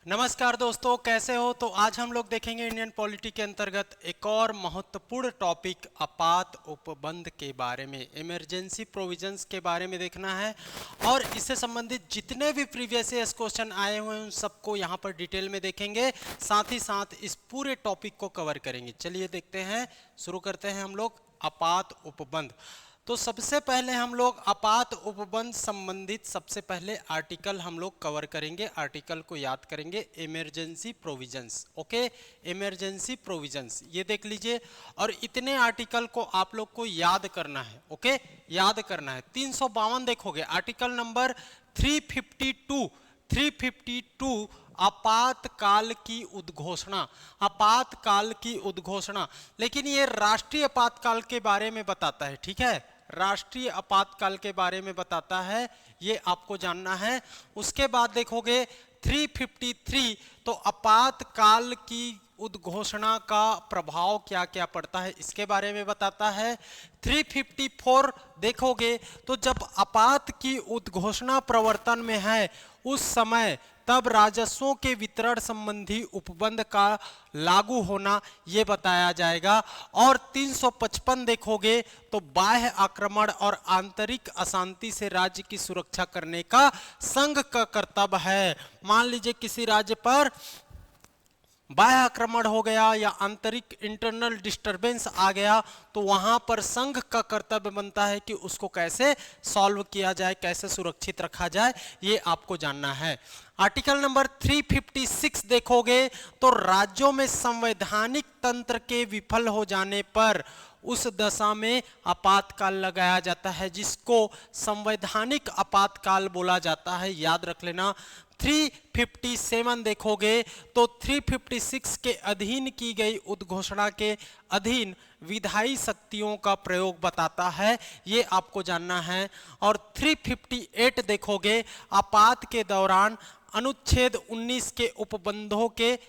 नमस्कार दोस्तों, कैसे हो। तो आज हम लोग देखेंगे इंडियन पॉलिटी के अंतर्गत एक और महत्वपूर्ण टॉपिक आपात उपबंध के बारे में, इमरजेंसी प्रोविजंस के बारे में देखना है। और इससे संबंधित जितने भी प्रीवियस ईयर्स क्वेश्चन आए हुए हैं उन सबको यहाँ पर डिटेल में देखेंगे, साथ ही साथ इस पूरे टॉपिक को कवर करेंगे। चलिए देखते हैं, शुरू करते हैं हम लोग आपात उपबंध। तो सबसे पहले हम लोग आपात उपबंध संबंधित सबसे पहले आर्टिकल हम लोग कवर करेंगे। आर्टिकल को याद करेंगे, emergency provisions. Okay, emergency provisions ये देख लीजिए। और इतने आर्टिकल को आप लोग को याद करना है। ओके, याद करना है। 352 देखोगे, आर्टिकल नंबर 352 आपातकाल की उद्घोषणा। आपातकाल की उद्घोषणा, लेकिन ये राष्ट्रीय आपातकाल के बारे में बताता है। ठीक है, राष्ट्रीय आपातकाल के बारे में बताता है, ये आपको जानना है। उसके बाद देखोगे 353, तो आपातकाल की उद्घोषणा का प्रभाव क्या क्या पड़ता है इसके बारे में बताता है। 354 देखोगे तो जब आपात की उद्घोषणा प्रवर्तन में है उस समय तब राजस्वों के वितरण संबंधी उपबंध का लागू होना यह बताया जाएगा। और 355 देखोगे तो बाह्य आक्रमण और आंतरिक अशांति से राज्य की सुरक्षा करने का संघ का कर्तव्य है। मान लीजिए किसी राज्य पर बाह्य आक्रमण हो गया या आंतरिक इंटरनल डिस्टरबेंस आ गया, तो वहां पर संघ का कर्तव्य बनता है कि उसको कैसे सॉल्व किया जाए, कैसे सुरक्षित रखा जाए, ये आपको जानना है। आर्टिकल नंबर 356 देखोगे तो राज्यों में संवैधानिक तंत्र के विफल हो जाने पर उस दशा में आपातकाल लगाया जाता है, जिसको संवैधानिक आपातकाल बोला जाता है। याद रख लेना। 357 देखोगे तो 356 के अधीन की गई उद्घोषणा के अधीन विधायी शक्तियों का प्रयोग बताता है, ये आपको जानना है। और 358 देखोगे आपात के दौरान अनुच्छेद 19 के उपबंधों के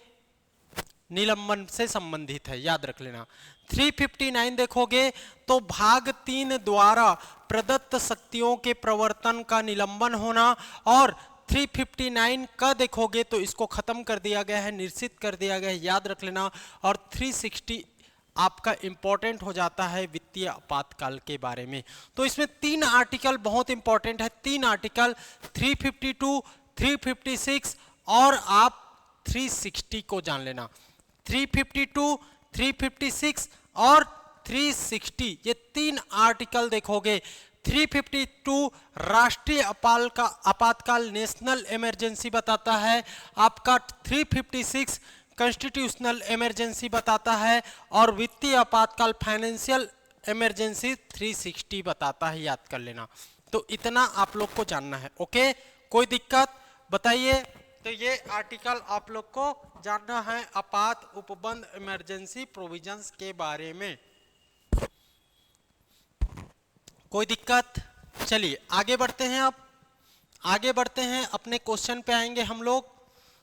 निलंबन से संबंधित है, याद रख लेना। 359 देखोगे तो भाग 3 द्वारा प्रदत्त शक्तियों के प्रवर्तन का निलंबन होना। और 359 का देखोगे तो इसको खत्म कर दिया गया है, निश्चित कर दिया गया है, याद रख लेना। और 360 आपका इंपॉर्टेंट हो जाता है वित्तीय आपातकाल के बारे में। तो इसमें 3 आर्टिकल बहुत इंपॉर्टेंट है। 3 आर्टिकल 352, 356 और आप 360 को जान लेना। 352, 356 और 360 ये 3 आर्टिकल देखोगे। 352 राष्ट्रीय आपातकाल नेशनल इमरजेंसी बताता है आपका। 356 कॉन्स्टिट्यूशनल इमरजेंसी बताता है। और वित्तीय आपातकाल फाइनेंशियल इमरजेंसी 360 बताता है, याद कर लेना। तो इतना आप लोग को जानना है। ओके, कोई दिक्कत बताइए। तो ये आर्टिकल आप लोग को जानना है आपात उपबंध इमरजेंसी प्रोविजंस के बारे में। कोई दिक्कत। चलिए आगे बढ़ते हैं। अब आगे बढ़ते हैं, अपने क्वेश्चन पे आएंगे हम लोग।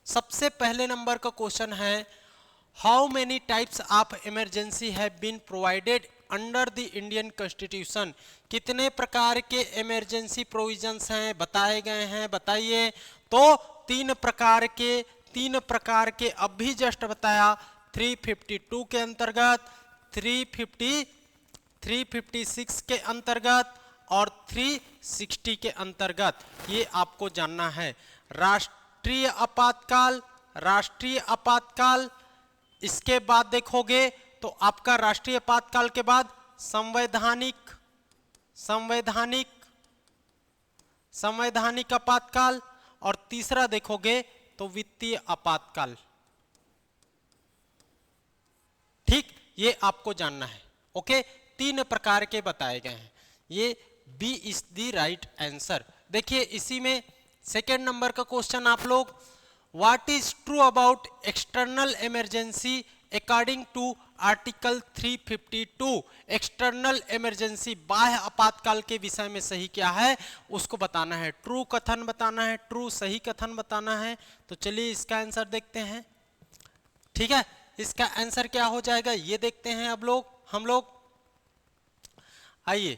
सबसे पहले नंबर का क्वेश्चन है, how many types of emergency have been provided under the Indian constitution. कितने प्रकार के इमरजेंसी प्रोविजंस हैं बताए गए हैं, बताइए। तो 3 प्रकार के अब भी जस्ट बताया। 352 के अंतर्गत, 356 के अंतर्गत और 360 के अंतर्गत, ये आपको जानना है। राष्ट्रीय आपातकाल, इसके बाद देखोगे तो आपका राष्ट्रीय आपातकाल के बाद संवैधानिक आपातकाल, और तीसरा देखोगे तो वित्तीय आपातकाल। ठीक, ये आपको जानना है। ओके, 3 प्रकार के बताए गए हैं। ये B is the right answer. देखिए इसी में सेकेंड नंबर का क्वेश्चन आप लोग, what is true about external emergency according to article 352। External emergency बाह्य आपातकाल के विषय में सही क्या है उसको बताना है, ट्रू कथन बताना है, ट्रू सही कथन बताना है। तो चलिए इसका आंसर देखते हैं। ठीक है, इसका आंसर क्या हो जाएगा ये देखते हैं अब हम लोग। आइए,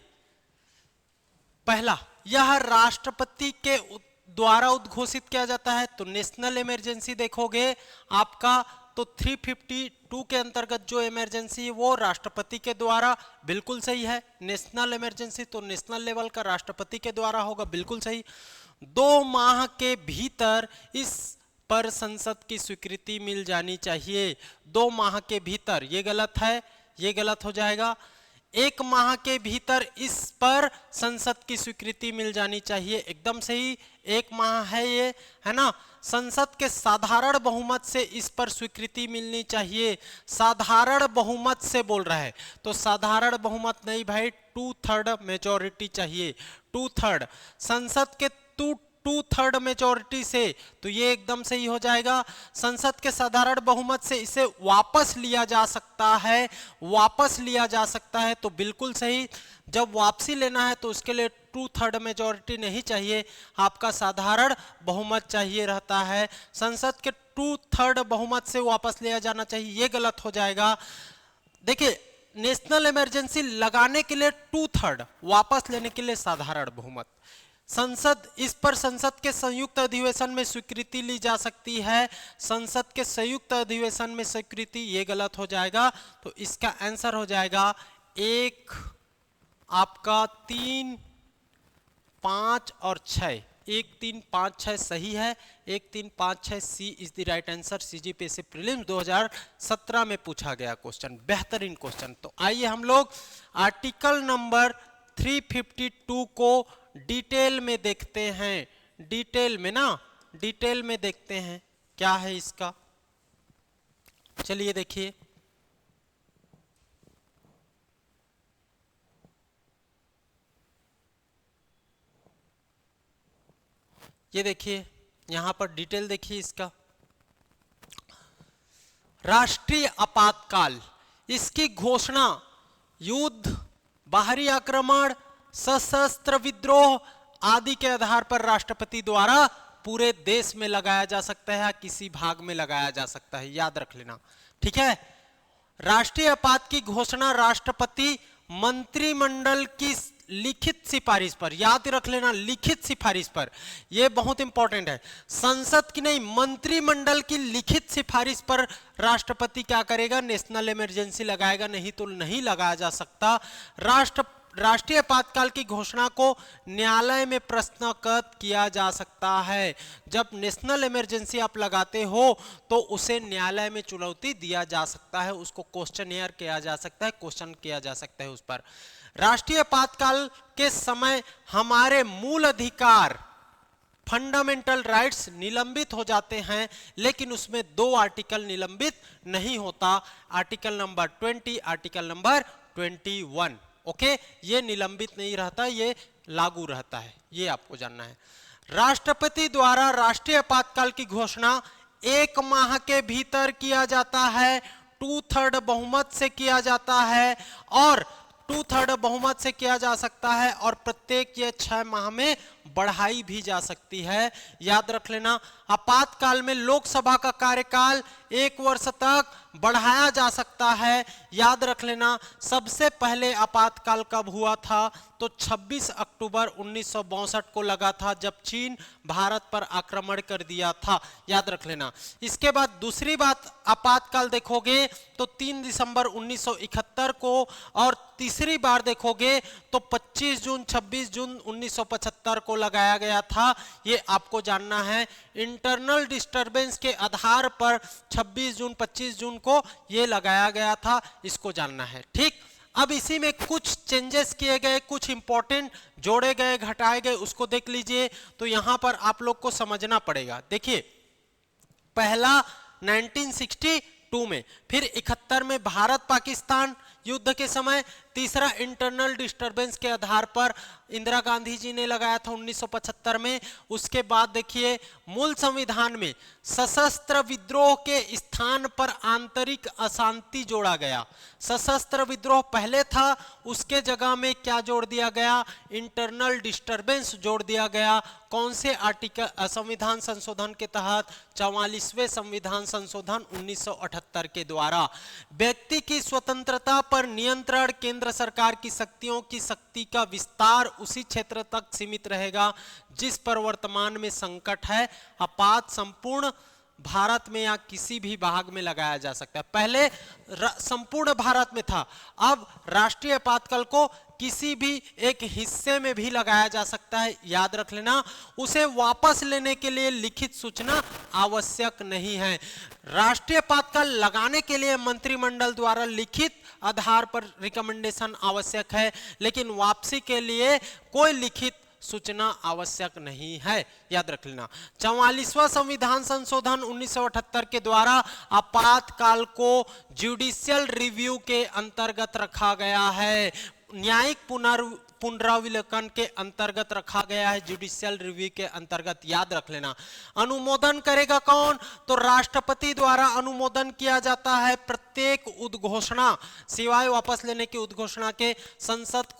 पहला, यह राष्ट्रपति के द्वारा उद्घोषित किया जाता है? तो नेशनल इमरजेंसी देखोगे आपका, तो 352 के अंतर्गत जो इमरजेंसी है वो राष्ट्रपति के द्वारा, बिल्कुल सही है। नेशनल इमरजेंसी तो नेशनल लेवल का राष्ट्रपति के द्वारा होगा, बिल्कुल सही। 2 माह के भीतर इस पर संसद की स्वीकृति मिल जानी चाहिए। 2 माह के भीतर, ये गलत है, ये गलत हो जाएगा। 1 माह के भीतर इस पर संसद की स्वीकृति मिल जानी चाहिए, एकदम सही। 1 माह है ये, है ना। संसद के साधारण बहुमत से इस पर स्वीकृति मिलनी चाहिए। साधारण बहुमत से बोल रहा है, तो साधारण बहुमत नहीं भाई, 2/3 मेजॉरिटी चाहिए। 2/3 संसद के 2/3 मेजॉरिटी से, तो ये एकदम सही हो जाएगा। संसद के साधारण बहुमत से इसे वापस लिया जा सकता है, वापस लिया जा सकता है, तो बिल्कुल सही। जब वापसी लेना है तो उसके लिए 2/3 मेजॉरिटी नहीं चाहिए, आपका साधारण बहुमत चाहिए रहता है। संसद के 2/3 बहुमत से वापस लिया जाना चाहिए, ये गलत हो जाएगा। देखिए, नेशनल इमरजेंसी लगाने के लिए 2/3, वापस लेने के लिए साधारण बहुमत। संसद, इस पर संसद के संयुक्त अधिवेशन में स्वीकृति ली जा सकती है। संसद के संयुक्त अधिवेशन में स्वीकृति, ये गलत हो जाएगा। तो इसका आंसर हो जाएगा 1, आपका 3, 5 और 6। 1, 3, 5, 6 सही है। 1, 3, 5, 6 C is the right answer. CGPSC prelims 2017 में पूछा गया क्वेश्चन, बेहतरीन क्वेश्चन। तो आइए हम लोग आर्टिकल नंबर 352 को डिटेल में देखते हैं। डिटेल में ना, डिटेल में देखते हैं क्या है इसका। चलिए देखिए, ये देखिए यहां पर डिटेल देखिए इसका। राष्ट्रीय आपातकाल, इसकी घोषणा युद्ध, बाहरी आक्रमण, सशस्त्र विद्रोह आदि के आधार पर राष्ट्रपति द्वारा पूरे देश में लगाया जा सकता है, किसी भाग में लगाया जा सकता है, याद रख लेना, ठीक है। राष्ट्रीय आपात की घोषणा राष्ट्रपति मंत्रिमंडल की लिखित सिफारिश पर, याद रख लेना, लिखित सिफारिश पर, यह बहुत इंपॉर्टेंट है। संसद की नहीं, मंत्रिमंडल की लिखित सिफारिश पर राष्ट्रपति क्या करेगा, नेशनल इमरजेंसी लगाएगा, नहीं तो नहीं लगाया जा सकता। राष्ट्रीय आपातकाल की घोषणा को न्यायालय में प्रश्नगत किया जा सकता है। जब नेशनल इमरजेंसी आप लगाते हो तो उसे न्यायालय में चुनौती दिया जा सकता है, उसको क्वेश्चनियर किया जा सकता है, क्वेश्चन किया जा सकता है उस पर। राष्ट्रीय आपातकाल के समय हमारे मूल अधिकार, फंडामेंटल राइट्स निलंबित हो जाते हैं, लेकिन उसमें 2 आर्टिकल निलंबित नहीं होता, article number 20, article number 21। Okay, ये निलंबित नहीं रहता, ये लागू रहता है, ये आपको जानना है। राष्ट्रपति द्वारा राष्ट्रीय आपातकाल की घोषणा 1 माह के भीतर किया जाता है, 2/3 बहुमत से किया जाता है, और 2/3 बहुमत से किया जा सकता है, और प्रत्येक ये 6 माह में बढ़ाई भी जा सकती है, याद रख लेना। आपातकाल में लोकसभा का कार्यकाल 1 वर्ष तक बढ़ाया जा सकता है, याद रख लेना। सबसे पहले आपातकाल कब हुआ था, तो 26 अक्टूबर 1962 को लगा था, जब चीन भारत पर आक्रमण कर दिया था, याद रख लेना। इसके बाद दूसरी बात, आपातकाल देखोगे तो 3 दिसंबर 1971 को, और तीसरी बार देखोगे तो 25 जून 26 जून 1975 को लगाया गया था, ये आपको जानना है। इंटरनल डिस्टरबेंस के आधार पर 26 जून 25 जून को ये लगाया गया था, इसको जानना है, ठीक। अब इसी में कुछ चेंजेस किए गए, कुछ इंपॉर्टेंट जोड़े गए, घटाए गए, उसको देख लीजिए। तो यहां पर आप लोग को समझना पड़ेगा। देखिए, पहला 1962 में, फिर 71 में भारत पाकिस्तान युद्ध के समय, तीसरा इंटरनल डिस्टरबेंस के आधार पर इंदिरा गांधी जी ने लगाया था 1975 में। उसके बाद देखिए, मूल संविधान में सशस्त्र विद्रोह के स्थान पर आंतरिक अशांति जोड़ा गया। सशस्त्र विद्रोह पहले था, उसके जगह में क्या जोड़ दिया गया, इंटरनल डिस्टरबेंस जोड़ दिया गया। कौन से आर्टिकल, संविधान संशोधन के तहत, 44वें संविधान संशोधन 1978 के द्वारा व्यक्ति की स्वतंत्रता पर नियंत्रण, केंद्र सरकार की शक्तियों की शक्ति का विस्तार उसी क्षेत्र तक सीमित रहेगा जिस पर वर्तमान में संकट है। आपात संपूर्ण भारत में या किसी भी भाग में लगाया जा सकता है। पहले संपूर्ण भारत में था, अब राष्ट्रीय आपातकाल को किसी भी एक हिस्से में भी लगाया जा सकता है। याद रख लेना, उसे वापस लेने के लिए लिखित सूचना आवश्यक नहीं है। राष्ट्रीय आपातकाल लगाने के लिए मंत्रिमंडल द्वारा लिखित आधार पर रिकमेंडेशन आवश्यक है, लेकिन वापसी के लिए कोई लिखित सूचना आवश्यक नहीं है। याद रख लेना। 44वां संविधान संशोधन 1978 के द्वारा आपातकाल को जुडिशियल रिव्यू के अंतर्गत रखा गया है, न्यायिक पुनरावलोकन के अंतर्गत रखा गया है, जुडिशियल रिव्यू के अंतर्गत। याद रख लेना। अनुमोदन करेगा कौन? तो राष्ट्रपति द्वारा अनुमोदन किया जाता है प्रत्येक उद्घोषणा, सिवाय वापस लेने की उद्घोषणा के संसद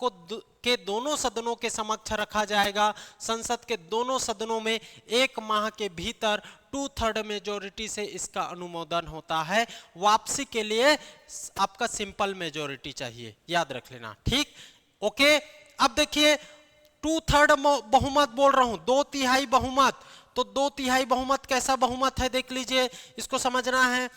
के दोनों सदनों के समक्ष रखा जाएगा। संसद के दोनों सदनों में 1 माह के भीतर 2/3 मेजोरिटी से इसका अनुमोदन होता है। वापसी के लिए आपका सिंपल मेजोरिटी चाहिए। याद रख लेना। ठीक, ओके। अब देखिए 2/3 बहुमत बोल रहा हूं, 2/3 बहुमत। तो 2/3 बहुमत कैसा बहुमत है देख लीजिए, इसको समझना है।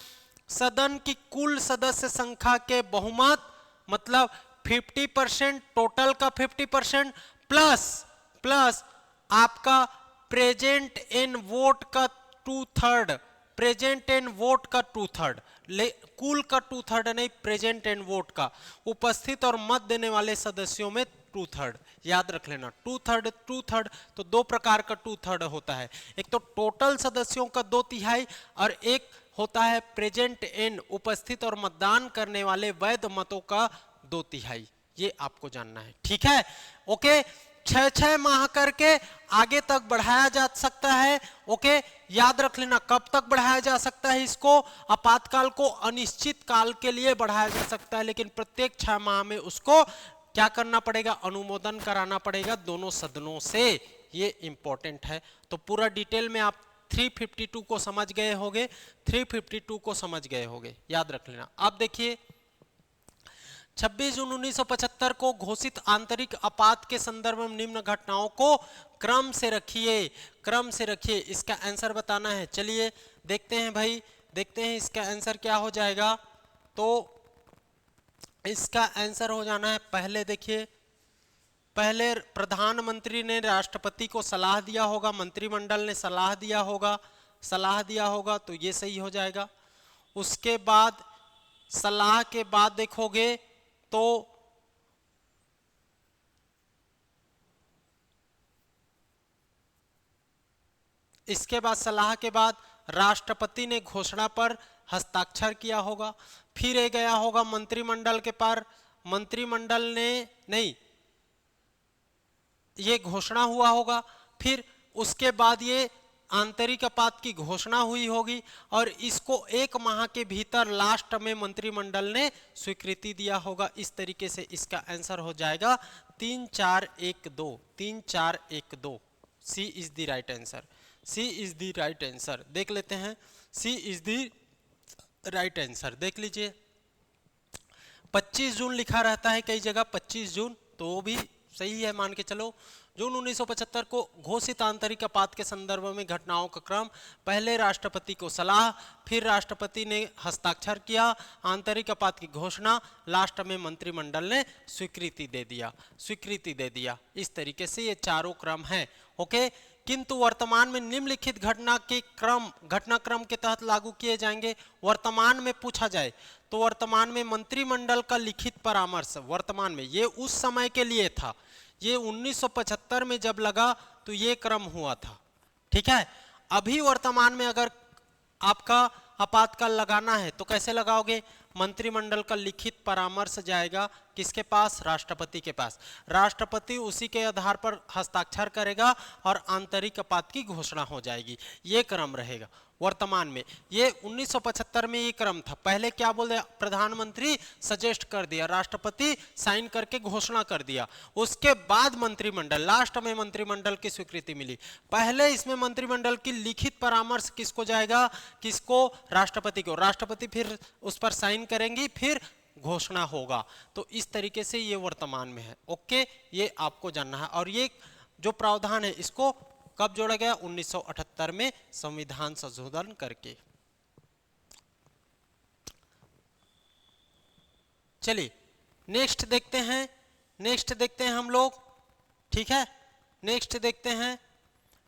सदन की कुल सदस्य संख्या के बहुमत मतलब 50%, टोटल का 50% प्लस आपका प्रेजेंट इन वोट का 2/3, प्रेजेंट इन वोट का 2/3, कुल का 2/3 नहीं, प्रेजेंट इन वोट का, उपस्थित और मत देने वाले सदस्यों में 2/3। याद रख लेना। 2/3 तो 2 प्रकार का 2/3 होता है, एक तो टोटल सदस्यों का 2/3 और एक होता है प्रेजेंट इन, उपस्थित और मतदान करने वाले वैध मतों का 2/3। ये आपको जानना है। ठीक है, ओके। 6 माह करके आगे तक बढ़ाया जा सकता है। ओके, याद रख लेना। कब तक बढ़ाया जा सकता है इसको? आपातकाल को अनिश्चित काल के लिए बढ़ाया जा सकता है, लेकिन प्रत्येक 6 माह में उसको क्या करना पड़ेगा? अनुमोदन कराना पड़ेगा दोनों सदनों से। ये इंपॉर्टेंट है। तो पूरा डिटेल में आप 352 को समझ गए होंगे, 352 को समझ गए होंगे। याद रख लेना। अब देखिए 26 जून 1975 को घोषित आंतरिक आपात के संदर्भ में निम्न घटनाओं को क्रम से रखिए। इसका आंसर बताना है। चलिए देखते हैं भाई, देखते हैं इसका आंसर क्या हो जाएगा। तो इसका आंसर हो जाना है, पहले देखिए, पहले प्रधानमंत्री ने राष्ट्रपति को सलाह दिया होगा, मंत्रिमंडल ने सलाह दिया होगा, तो ये सही हो जाएगा। उसके बाद सलाह के बाद देखोगे तो इसके बाद सलाह के बाद राष्ट्रपति ने घोषणा पर हस्ताक्षर किया होगा, फिर ये गया होगा मंत्रिमंडल के पार, मंत्रिमंडल ने नहीं, ये घोषणा हुआ होगा, फिर उसके बाद ये आंतरिक आपात की घोषणा हुई होगी और इसको 1 माह के भीतर लास्ट में मंत्रिमंडल ने स्वीकृति दिया होगा। इस तरीके से इसका आंसर हो जाएगा 3-4-1-2, 3-4-1-2। C is the right answer, C is the right answer. देख लेते हैं, C is the right answer. देख लीजिए 25 जून लिखा रहता है कई जगह, 25 जून, तो वो भी सही है, मान के चलो। जून 1975 को घोषित आंतरिक आपात के संदर्भ में घटनाओं का क्रम, पहले राष्ट्रपति को सलाह, फिर राष्ट्रपति ने हस्ताक्षर किया, आंतरिक आपात की घोषणा, लास्ट में मंत्रिमंडल ने स्वीकृति दे दिया। इस तरीके से ये चारों क्रम हैं। ओके, किंतु वर्तमान में निम्नलिखित घटनाक्रम के तहत लागू किए जाएंगे। वर्तमान में पूछा जाए तो वर्तमान में मंत्रिमंडल का लिखित परामर्श, वर्तमान में ये उस समय के लिए था, ये 1975 में जब लगा तो ये क्रम हुआ था। ठीक है, अभी वर्तमान में अगर आपका आपातकाल लगाना है तो कैसे लगाओगे? मंत्रिमंडल का लिखित परामर्श जाएगा किसके पास? राष्ट्रपति के पास। राष्ट्रपति उसी के आधार पर हस्ताक्षर करेगा और आंतरिक आपात की घोषणा हो जाएगी। ये क्रम रहेगा। वर्तमान में। ये 1975 में ये क्रम था। पहले क्या बोले, प्रधानमंत्री सजेस्ट कर दिया, राष्ट्रपति साइन करके घोषणा कर दिया, उसके बाद मंत्रिमंडल, लास्ट में मंत्रिमंडल की स्वीकृति मिली। पहले इसमें मंत्रिमंडल की लिखित परामर्श किसको जाएगा, किसको, राष्ट्रपति को, राष्ट्रपति फिर उस पर साइन करेंगी, फिर घोषणा होगा। तो इस तरीके से ये वर्तमान में है। ओके, ये आपको जानना है। और ये जो प्रावधान है इसको कब जोड़ा गया, 1978 में संविधान संशोधन करके। चलिए नेक्स्ट देखते हैं, नेक्स्ट देखते हैं हम लोग, ठीक है। नेक्स्ट देखते हैं,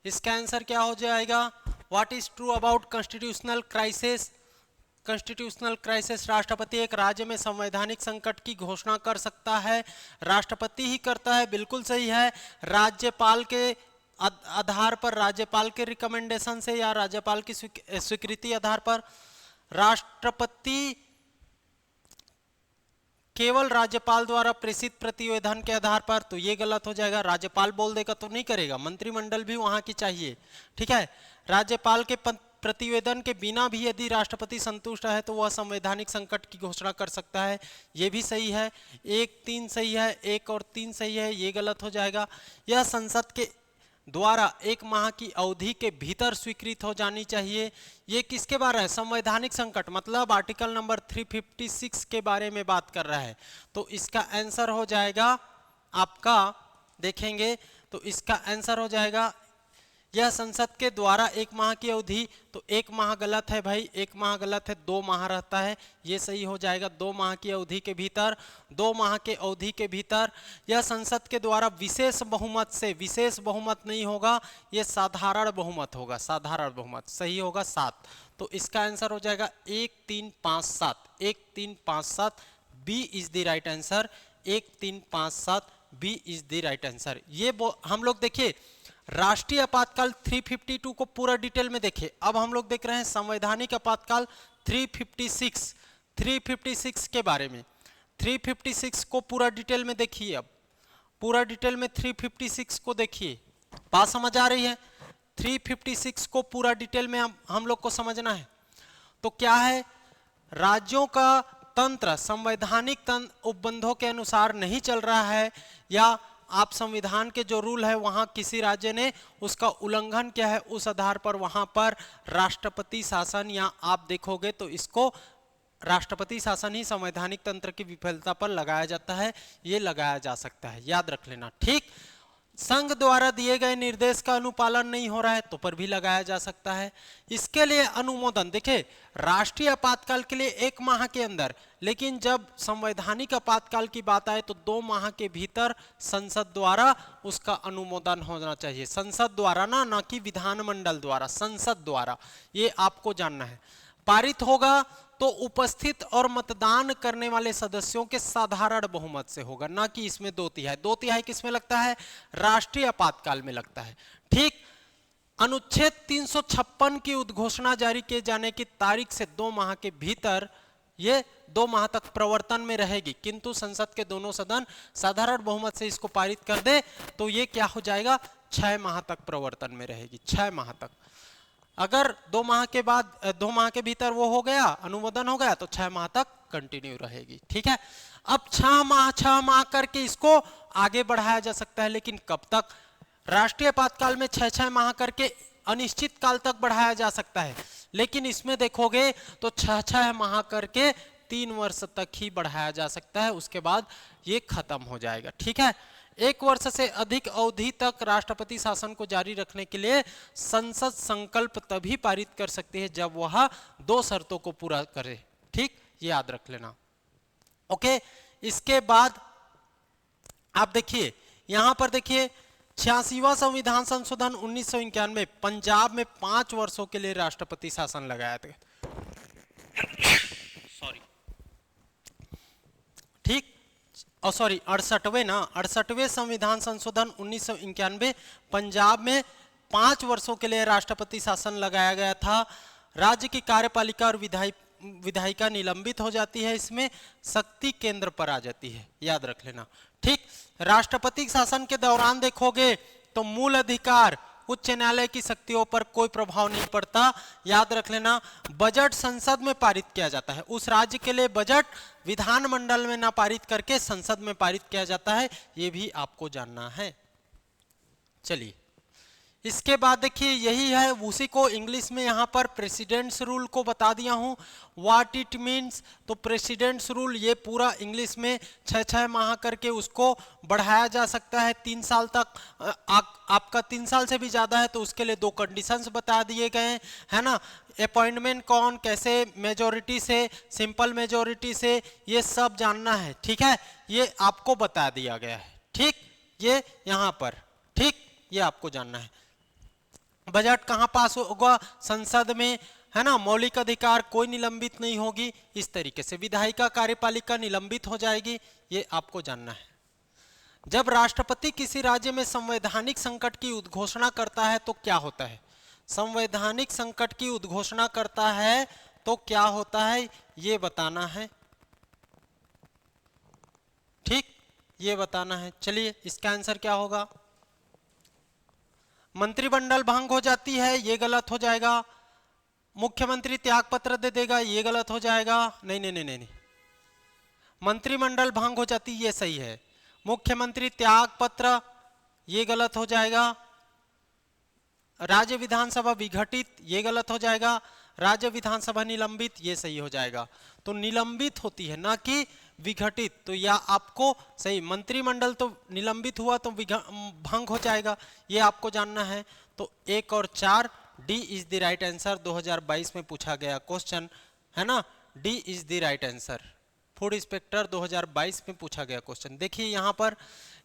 इसका आंसर क्या हो जाएगा, what is true about constitutional crisis. Constitutional crisis, राष्ट्रपति एक राज्य में संवैधानिक संकट की घोषणा कर सकता है, राष्ट्रपति ही करता है, बिल्कुल सही है। राज्यपाल के आधार पर, राज्यपाल के रिकमेंडेशन से या राज्यपाल की स्वीकृति आधार पर, राष्ट्रपति केवल राज्यपाल द्वारा प्रेषित प्रतिवेदन के आधार पर, तो ये गलत हो जाएगा। राज्यपाल बोल देगा तो नहीं करेगा, मंत्रिमंडल भी वहां की चाहिए, ठीक है। राज्यपाल के प्रतिवेदन के बिना भी यदि राष्ट्रपति संतुष्ट है तो वह संवैधानिक संकट की घोषणा कर सकता है, ये भी सही है। 1, 3 सही है, 1 और 3 सही है, ये गलत हो जाएगा। यह संसद के द्वारा 1 माह की अवधि के भीतर स्वीकृत हो जानी चाहिए। ये किसके बारे में, संवैधानिक संकट, मतलब आर्टिकल नंबर 356 के बारे में बात कर रहा है। तो इसका आंसर हो जाएगा आपका, देखेंगे तो इसका आंसर हो जाएगा, यह संसद के द्वारा 1 माह की अवधि, तो 1 माह गलत है भाई, 1 माह गलत है, 2 माह रहता है, ये सही हो जाएगा। 2 माह की अवधि के भीतर, 2 माह के अवधि के भीतर, यह संसद के द्वारा विशेष बहुमत से, विशेष बहुमत नहीं होगा, ये साधारण बहुमत होगा, साधारण बहुमत सही होगा 7। तो इसका आंसर हो जाएगा 1, 3, 5, 7, 1, 3, 5, 7, B is the right answer, 1, 3, 5, 7, B is the right answer. ये हम लोग देखिए राष्ट्रीय आपातकाल 352 को पूरा डिटेल में देखे। अब हम लोग देख रहे हैं संवैधानिक आपातकाल 356 के बारे में। 356 को पूरा डिटेल में देखिए, अब पूरा डिटेल में 356 को देखिए, बात समझ आ रही है। 356 को पूरा डिटेल में हम लोग को समझना है। तो क्या है, राज्यों का तंत्र संवैधानिक उपबंधों के अनुसार नहीं चल रहा है, या आप संविधान के जो रूल है वहां किसी राज्य ने उसका उल्लंघन किया है, उस आधार पर वहां पर राष्ट्रपति शासन, या आप देखोगे तो इसको राष्ट्रपति शासन ही संवैधानिक तंत्र की विफलता पर लगाया जाता है, ये लगाया जा सकता है, याद रख लेना, ठीक। संघ द्वारा दिए गए निर्देश का अनुपालन नहीं हो रहा है तो पर भी लगाया जा सकता है। इसके लिए अनुमोदन, देखिए राष्ट्रीय आपातकाल के लिए 1 माह के अंदर, लेकिन जब संवैधानिक आपातकाल की बात आए तो 2 माह के भीतर संसद द्वारा उसका अनुमोदन होना चाहिए। संसद द्वारा ना कि विधानमंडल द्वारा, संसद द्वारा, ये आपको जानना है। पारित होगा तो उपस्थित और मतदान करने वाले सदस्यों के साधारण बहुमत से होगा, ना कि इसमें 2/3। 2/3 किसमें लगता है, राष्ट्रीय आपातकाल में लगता है, ठीक। अनुच्छेद 356 की उद्घोषणा जारी किए जाने की तारीख से 2 माह के भीतर ये 2 माह तक प्रवर्तन में रहेगी, किंतु संसद के दोनों सदन साधारण बहुमत से इसको पारित कर दे तो ये क्या हो जाएगा, 6 माह तक प्रवर्तन में रहेगी, 6 माह तक। अगर 2 माह के बाद, 2 माह के भीतर वो हो गया, अनुमोदन हो गया, तो 6 माह तक कंटिन्यू रहेगी, ठीक है। अब 6 माह करके इसको आगे बढ़ाया जा सकता है, लेकिन कब तक, राष्ट्रीय आपातकाल में 6 माह करके अनिश्चित काल तक बढ़ाया जा सकता है, लेकिन इसमें देखोगे तो 6 माह करके 3 वर्ष तक ही बढ़ाया जा सकता है, उसके बाद ये खत्म हो जाएगा, ठीक है। 1 वर्ष से अधिक अवधि तक राष्ट्रपति शासन को जारी रखने के लिए संसद संकल्प तभी पारित कर सकती है जब वह 2 शर्तों को पूरा करे, ठीक, ये याद रख लेना, ओके। इसके बाद आप देखिए, यहां पर देखिए 86वां संविधान संशोधन 1991 पंजाब में 5 वर्षों के लिए राष्ट्रपति शासन लगाया था, सॉरी, ठीक, और सॉरी 68वें संविधान संशोधन 1991 पंजाब में 5 वर्षों के लिए राष्ट्रपति शासन लगाया गया था। राज्य की कार्यपालिका और विधायिका निलंबित हो जाती है, इसमें शक्ति केंद्र पर आ जाती है, याद रख लेना, ठीक। राष्ट्रपति शासन के दौरान देखोगे तो मूल अधिकार उच्च न्यायालय की शक्तियों पर कोई प्रभाव नहीं पड़ता। याद रख लेना, बजट संसद में पारित किया जाता है। उस राज्य के लिए बजट विधानमंडल में ना पारित करके संसद में पारित किया जाता है, यह भी आपको जानना है। चलिए, इसके बाद देखिए यही है, उसी को इंग्लिश में यहाँ पर प्रेसिडेंट्स रूल को बता दिया हूँ, व्हाट इट मीन्स। तो प्रेसिडेंट्स रूल ये पूरा इंग्लिश में 6-6 माह करके उसको बढ़ाया जा सकता है 3 साल तक। आपका 3 साल से भी ज़्यादा है तो उसके लिए 2 कंडीशंस बता दिए गए है ना। अपॉइंटमेंट कौन, कैसे, मेजोरिटी से, सिंपल मेजोरिटी से, ये सब जानना है, ठीक है। ये आपको बता दिया गया है, ठीक, ये यहाँ पर, ठीक, ये आपको जानना है। बजट कहां पास होगा, संसद में, है ना। मौलिक अधिकार कोई निलंबित नहीं होगी, इस तरीके से विधायिका कार्यपालिका निलंबित हो जाएगी, ये आपको जानना है। जब राष्ट्रपति किसी राज्य में संवैधानिक संकट की उद्घोषणा करता है तो क्या होता है, संवैधानिक संकट की उद्घोषणा करता है तो क्या होता है, ये बताना है, ठीक, ये बताना है। चलिए, इसका आंसर क्या होगा, मंत्रिमंडल भंग हो जाती है, ये गलत हो जाएगा। मुख्यमंत्री त्याग पत्र दे देगा, ये गलत हो जाएगा। नहीं नहीं नहीं नहीं, मंत्रिमंडल भंग हो जाती, ये सही है। मुख्यमंत्री त्याग पत्र, ये गलत हो जाएगा। राज्य विधानसभा विघटित, ये गलत हो जाएगा। राज्य विधानसभा निलंबित, ये सही हो जाएगा। तो निलंबित होती है ना कि विघटित, तो या आपको सही, मंत्रिमंडल तो निलंबित हुआ तो भंग हो जाएगा, ये आपको जानना है। तो 1 और 4 D is the right answer, 2022 में पूछा गया क्वेश्चन है ना, D is the right answer. Food inspector 2022 में पूछा गया क्वेश्चन। देखिए यहाँ पर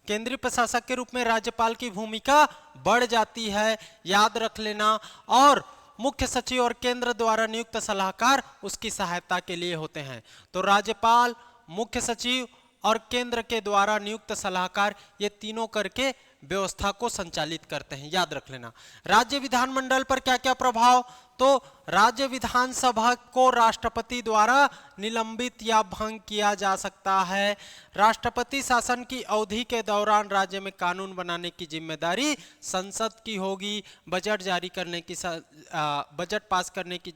केंद्रीय प्रशासक के रूप में राज्यपाल की भूमिका बढ़ जाती है, याद रख लेना, और मुख्य सचिव और केंद्र द्वारा नियुक्त सलाहकार उसकी सहायता के लिए होते हैं। तो राज्यपाल, मुख्य सचिव और केंद्र के द्वारा नियुक्त सलाहकार, ये तीनों करके व्यवस्था को संचालित करते हैं, याद रख लेना। राज्य विधानमंडल पर क्या क्या प्रभाव, तो राज्य विधानसभा को राष्ट्रपति द्वारा निलंबित या भंग किया जा सकता है। राष्ट्रपति शासन की अवधि के दौरान राज्य में कानून बनाने की जिम्मेदारी संसद की होगी। बजट जारी करने की, बजट पास करने की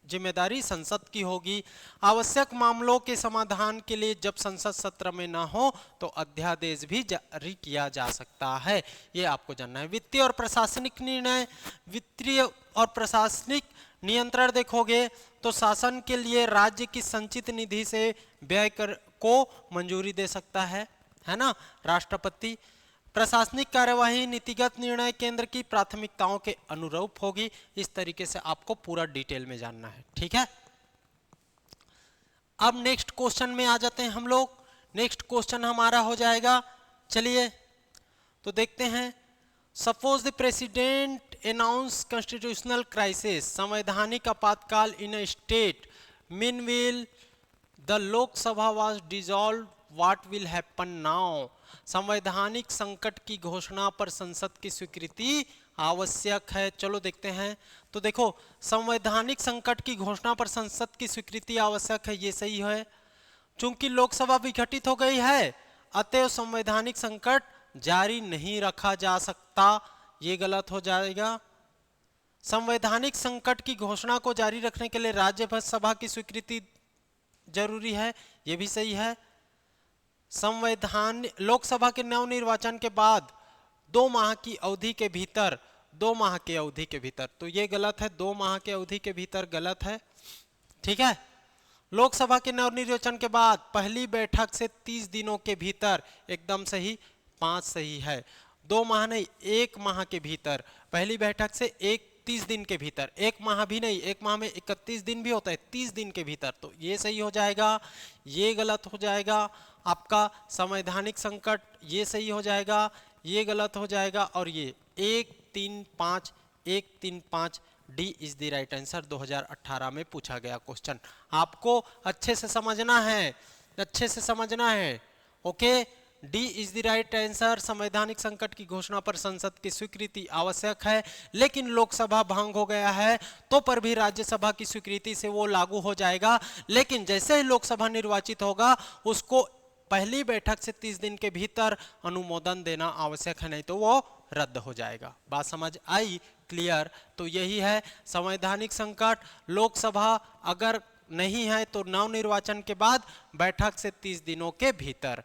जिम्मेदारी संसद की होगी। आवश्यक मामलों के समाधान के लिए जब संसद सत्र में ना हो तो अध्यादेश भी जारी किया जा सकता है, ये आपको जानना है। वित्तीय और प्रशासनिक निर्णय, वित्तीय और प्रशासनिक नियंत्रण देखोगे तो शासन के लिए राज्य की संचित निधि से व्यय को मंजूरी दे सकता है ना राष्ट्रपति। प्रशासनिक कार्यवाही, नीतिगत निर्णय केंद्र की प्राथमिकताओं के अनुरूप होगी। इस तरीके से आपको पूरा डिटेल में जानना है, ठीक है। अब नेक्स्ट क्वेश्चन में आ जाते हैं हम लोग। नेक्स्ट क्वेश्चन हमारा हो जाएगा, चलिए तो देखते हैं। Suppose the president announce constitutional crisis, संवैधानिक आपातकाल इन a state, मीनविल the Lok Sabha was dissolved, what will happen now. संवैधानिक संकट की घोषणा पर संसद की स्वीकृति आवश्यक है। चलो देखते हैं। तो देखो, संवैधानिक संकट की घोषणा पर संसद की स्वीकृति आवश्यक है, ये सही है। चूंकि लोकसभा विघटित हो गई है अतएव संवैधानिक संकट जारी नहीं रखा जा सकता, ये गलत हो जाएगा। संवैधानिक संकट की घोषणा को जारी रखने के लिए राज्यसभा की स्वीकृति जरूरी है, ये भी सही है। संवैधान, लोकसभा के नवनिर्वाचन के बाद 2 माह की अवधि के भीतर, 2 माह की अवधि के भीतर, तो ये गलत है, 2 माह की अवधि के भीतर गलत है, ठीक है। लोकसभा के नवनिर्वाचन के बाद पहली बैठक से 30 दिनों के भीतर, एकदम सही, 5 सही है। 2 माह नहीं, 1 माह के भीतर, पहली बैठक से 30 दिन के भीतर, 1 माह भी नहीं, 1 माह में 31 दिन भी होता है, 30 दिन के भीतर, तो ये सही हो जाएगा। ये गलत हो जाएगा आपका संवैधानिक संकट, ये सही हो जाएगा, ये गलत हो जाएगा, और ये 1 3 5 1 3 5 D is the right answer. 2018 में पूछा गया क्वेश्चन, आपको अच्छे से समझना है, अच्छे से समझना है, okay. D is the right answer. संवैधानिक संकट की घोषणा पर संसद की स्वीकृति आवश्यक है, लेकिन लोकसभा भंग हो गया है तो पर भी राज्यसभा की स्वीकृति से वो लागू हो जाएगा। लेकिन जैसे ही लोकसभा निर्वाचित होगा उसको पहली बैठक से 30 दिन के भीतर अनुमोदन देना आवश्यक है, नहीं तो वो रद्द हो जाएगा। बात समझ आई? क्लियर? तो यही है संवैधानिक संकट। लोकसभा अगर नहीं है तो नवनिर्वाचन के बाद बैठक से 30 दिनों के भीतर।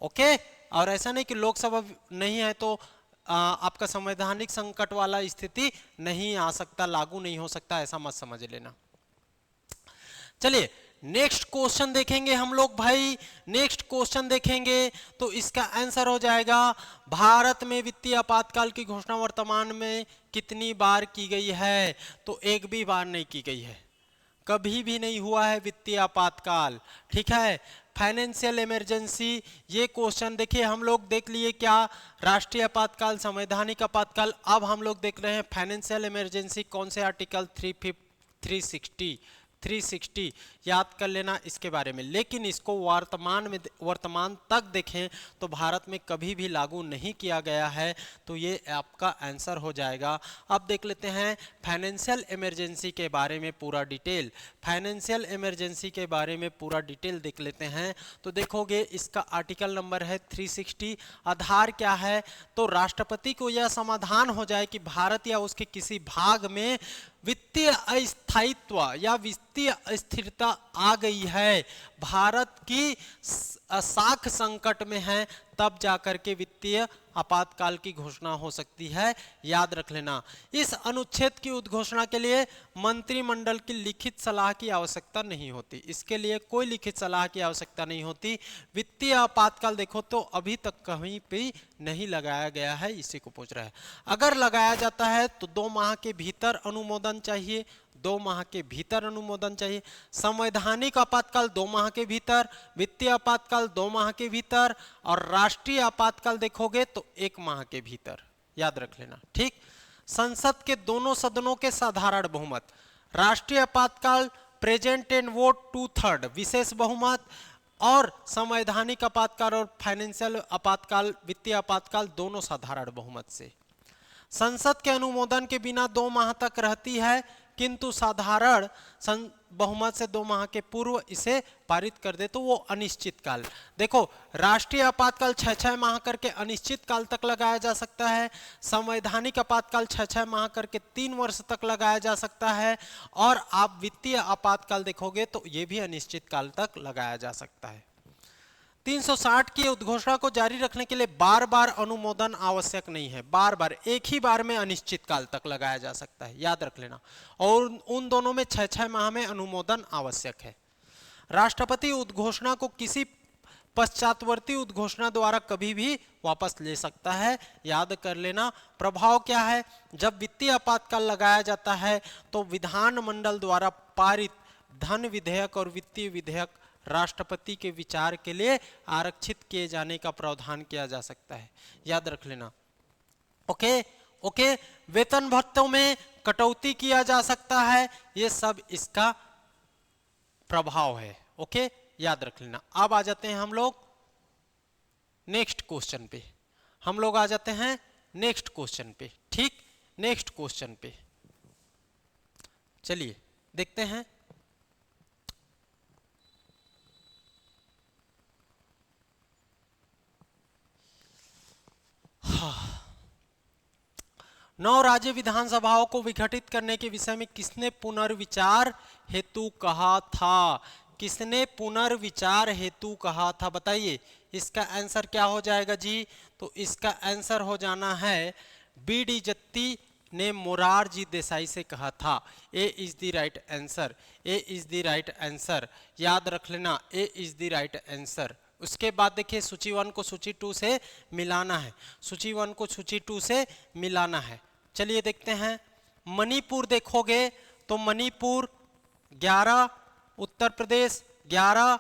ओके, और ऐसा नहीं कि लोकसभा नहीं है तो आपका संवैधानिक संकट वाला स्थिति नहीं आ सकता, लागू नहीं हो सकता, ऐसा मत समझ लेना। चलिए नेक्स्ट क्वेश्चन देखेंगे हम लोग भाई। नेक्स्ट क्वेश्चन देखेंगे तो इसका आंसर हो जाएगा, भारत में वित्तीय आपातकाल की घोषणा वर्तमान में कितनी बार की गई है? तो एक भी बार नहीं की गई है, कभी भी नहीं हुआ है वित्तीय आपातकाल। ठीक है, फाइनेंशियल इमरजेंसी, ये क्वेश्चन देखिए हम लोग देख लिए क्या, राष्ट्रीय आपातकाल, संवैधानिक आपातकाल। अब हम लोग देख रहे हैं फाइनेंशियल इमरजेंसी, कौन से आर्टिकल 360 याद कर लेना इसके बारे में। लेकिन इसको वर्तमान तक देखें तो भारत में कभी भी लागू नहीं किया गया है, तो ये आपका आंसर हो जाएगा। अब देख लेते हैं फाइनेंशियल इमरजेंसी के बारे में पूरा डिटेल। फाइनेंशियल इमरजेंसी के बारे में पूरा डिटेल देख लेते हैं तो देखोगे इसका आर्टिकल नंबर है 360। आधार क्या है? तो राष्ट्रपति को यह समाधान हो जाए कि भारत या उसके किसी भाग में वित्तीय अस्थायित्व या वित्तीय अस्थिरता आ गई है, भारत की साख संकट में है, तब जाकर के वित्तीय आपातकाल की घोषणा हो सकती है। याद रख लेना। इस अनुच्छेद की उद्घोषणा के लिए मंत्रिमंडल की लिखित सलाह की आवश्यकता नहीं होती, इसके लिए कोई लिखित सलाह की आवश्यकता नहीं होती। वित्तीय आपातकाल देखो तो अभी तक कहीं भी नहीं लगाया गया है, इसी को पूछ रहा है। अगर लगाया जाता है तो 2 माह के भीतर अनुमोदन चाहिए, 2 माह के भीतर अनुमोदन चाहिए। संवैधानिक आपातकाल 2 माह के भीतर, वित्तीय आपातकाल 2 माह के भीतर, और राष्ट्रीय आपातकाल देखोगे तो 1 माह के भीतर। याद रख लेना। ठीक, संसद के दोनों सदनों के साधारण बहुमत, राष्ट्रीय आपातकाल प्रेजेंट एंड वोट 2/3 विशेष बहुमत, और संवैधानिक आपातकाल और फाइनेंशियल आपातकाल, वित्तीय आपातकाल दोनों साधारण बहुमत से। संसद के अनुमोदन के बिना 2 माह तक रहती है, किंतु साधारण बहुमत से 2 माह के पूर्व इसे पारित कर दे तो वो अनिश्चित काल। देखो राष्ट्रीय आपातकाल 6-6 माह करके अनिश्चित काल तक लगाया जा सकता है, संवैधानिक आपातकाल 6-6 माह करके 3 वर्ष तक लगाया जा सकता है, और आप वित्तीय आपातकाल देखोगे तो ये भी अनिश्चित काल तक लगाया जा सकता है। 360 की उद्घोषणा को जारी रखने के लिए बार बार अनुमोदन आवश्यक नहीं है, बार बार एक ही बार में अनिश्चित काल तक लगाया जा सकता है। याद रख लेना। और उन दोनों में 6-6 माह में अनुमोदन आवश्यक है। राष्ट्रपति उद्घोषणा को किसी पश्चातवर्ती उद्घोषणा द्वारा कभी भी वापस ले सकता है। याद कर लेना। प्रभाव क्या है? जब वित्तीय आपातकाल लगाया जाता है तो विधानमंडल द्वारा पारित धन विधेयक और वित्तीय विधेयक राष्ट्रपति के विचार के लिए आरक्षित किए जाने का प्रावधान किया जा सकता है। याद रख लेना। ओके ओके, वेतन भत्तों में कटौती किया जा सकता है, ये सब इसका प्रभाव है। ओके, याद रख लेना। अब आ जाते हैं हम लोग नेक्स्ट क्वेश्चन पे। हम लोग आ जाते हैं नेक्स्ट क्वेश्चन पे। ठीक, नेक्स्ट क्वेश्चन पे चलिए देखते हैं। नौ राज्य विधानसभाओं को विघटित करने के विषय में किसने पुनर्विचार हेतु कहा था? किसने पुनर्विचार हेतु कहा था? बताइए इसका आंसर क्या हो जाएगा जी? तो इसका आंसर हो जाना है बी.डी. जत्ती ने मोरारजी देसाई से कहा था। A is the right answer. A is the right answer. याद रख लेना, A is the right answer. उसके बाद देखिए सूची 1 को सूची 2 से मिलाना है। सूची 1 को सूची 2 से मिलाना है। चलिए देखते हैं। मणिपुर देखोगे तो मणिपुर 11, उत्तर प्रदेश 11,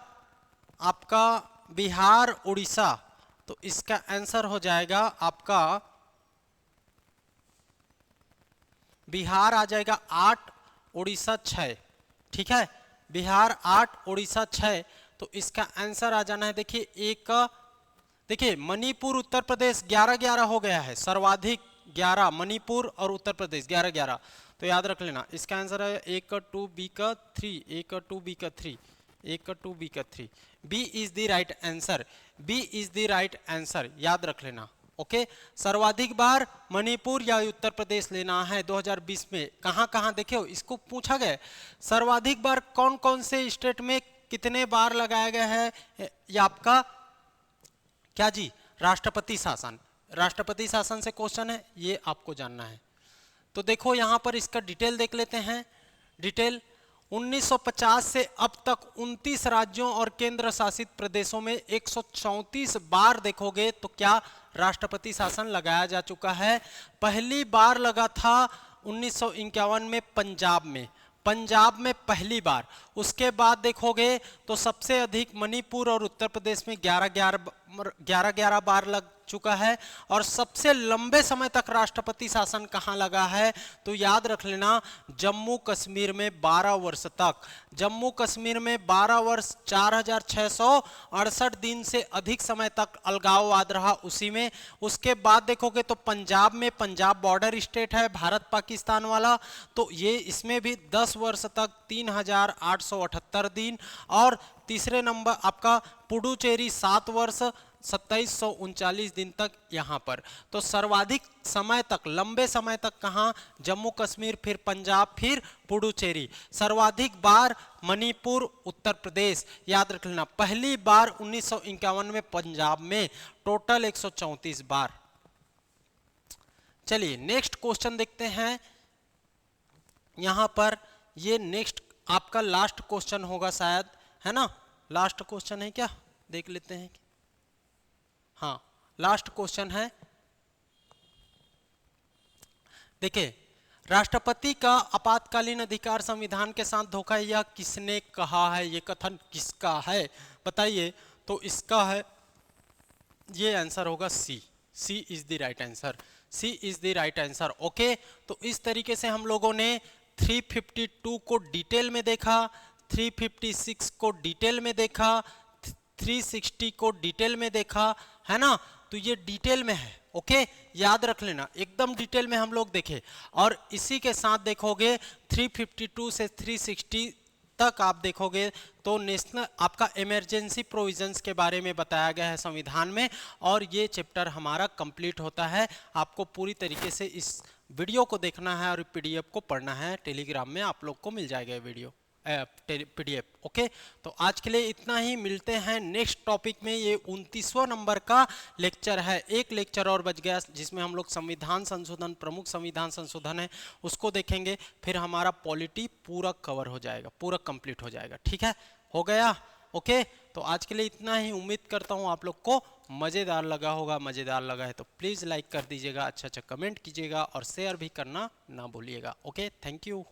आपका बिहार उड़ीसा, तो इसका आंसर हो जाएगा आपका बिहार आ जाएगा 8, उड़ीसा 6। ठीक है, बिहार 8, उड़ीसा 6, तो इसका आंसर आ जाना है। देखिए एक, देखिए मणिपुर उत्तर प्रदेश 11-11 हो गया है, सर्वाधिक 11 मणिपुर और उत्तर प्रदेश 11-11, तो याद रख लेना। इसका आंसर है 1 2 बी का 3, 1 2 बी का 3, 1 2 बी का 3। B is the right answer. B is the right answer. याद रख लेना। ओके, सर्वाधिक बार मणिपुर या उत्तर प्रदेश लेना है 2020 में। कहां कहां देखो इसको पूछा गया, सर्वाधिक बार कौन कौन से स्टेट में कितने बार लगाया गया है, ये आपका क्या जी, राष्ट्रपति शासन। राष्ट्रपति शासन से क्वेश्चन है, ये आपको जानना है। तो देखो यहां पर इसका डिटेल देख लेते हैं। डिटेल 1950 से अब तक 29 राज्यों और केंद्र शासित प्रदेशों में 134 बार देखोगे तो क्या राष्ट्रपति शासन लगाया जा चुका है। पहली बार लगा था 1951 में पंजाब में, पंजाब में पहली बार। उसके बाद देखोगे तो सबसे अधिक मणिपुर और उत्तर प्रदेश में 11 बार लग चुका है। और सबसे लंबे समय तक राष्ट्रपति शासन कहां लगा है, तो याद रख लेना जम्मू कश्मीर में 12 वर्ष तक। जम्मू कश्मीर में 12 वर्ष 4668 दिन से अधिक समय तक अलगाववाद रहा उसी में। उसके बाद देखोगे तो पंजाब में, पंजाब बॉर्डर स्टेट है भारत पाकिस्तान वाला, तो ये इसमें भी 10 वर्ष तक 3878 दिन। और तीसरे नंबर आपका पुडुचेरी 7 वर्ष 2739 दिन तक यहां पर। तो सर्वाधिक समय तक, लंबे समय तक कहां, जम्मू कश्मीर, फिर पंजाब, फिर पुडुचेरी। सर्वाधिक बार मणिपुर उत्तर प्रदेश, याद रख लेना पहली बार 1951 में पंजाब में, टोटल 134 बार। चलिए नेक्स्ट क्वेश्चन देखते हैं यहां पर। ये नेक्स्ट आपका लास्ट क्वेश्चन होगा शायद, है ना, लास्ट क्वेश्चन है क्या, देख लेते हैं। हाँ लास्ट क्वेश्चन है, देखिए राष्ट्रपति का आपातकालीन अधिकार संविधान के साथ धोखा यह किसने कहा है, ये कथन किसका है बताइए। तो इसका है, ये आंसर होगा C, C is the right answer, C is the right answer. Okay, तो इस तरीके से हम लोगों ने 352 को डिटेल में देखा, 356 को डिटेल में देखा, 360 को डिटेल में देखा, है ना। तो ये डिटेल में है, ओके, याद रख लेना एकदम डिटेल में हम लोग देखे। और इसी के साथ देखोगे 352 से 360 तक आप देखोगे तो नेशनल आपका इमरजेंसी प्रोविजंस के बारे में बताया गया है संविधान में। और ये चैप्टर हमारा कंप्लीट होता है। आपको पूरी तरीके से इस वीडियो को देखना है और पीडीएफ को पढ़ना है, टेलीग्राम में आप लोग को मिल जाएगा वीडियो पीडीएफ। ओके, तो आज के लिए इतना ही, मिलते हैं नेक्स्ट टॉपिक में। ये 29वां नंबर का लेक्चर है, एक लेक्चर और बच गया जिसमें हम लोग संविधान संशोधन, प्रमुख संविधान संशोधन है उसको देखेंगे, फिर हमारा पॉलिटी पूरा कवर हो जाएगा, पूरा कंप्लीट हो जाएगा। ठीक है, हो गया। ओके, तो आज के लिए इतना ही। उम्मीद करता हूँ आप लोग को मज़ेदार लगा होगा। मज़ेदार लगा है तो प्लीज़ लाइक कर दीजिएगा, अच्छा अच्छा कमेंट कीजिएगा और शेयर भी करना ना भूलिएगा। Okay, thank you.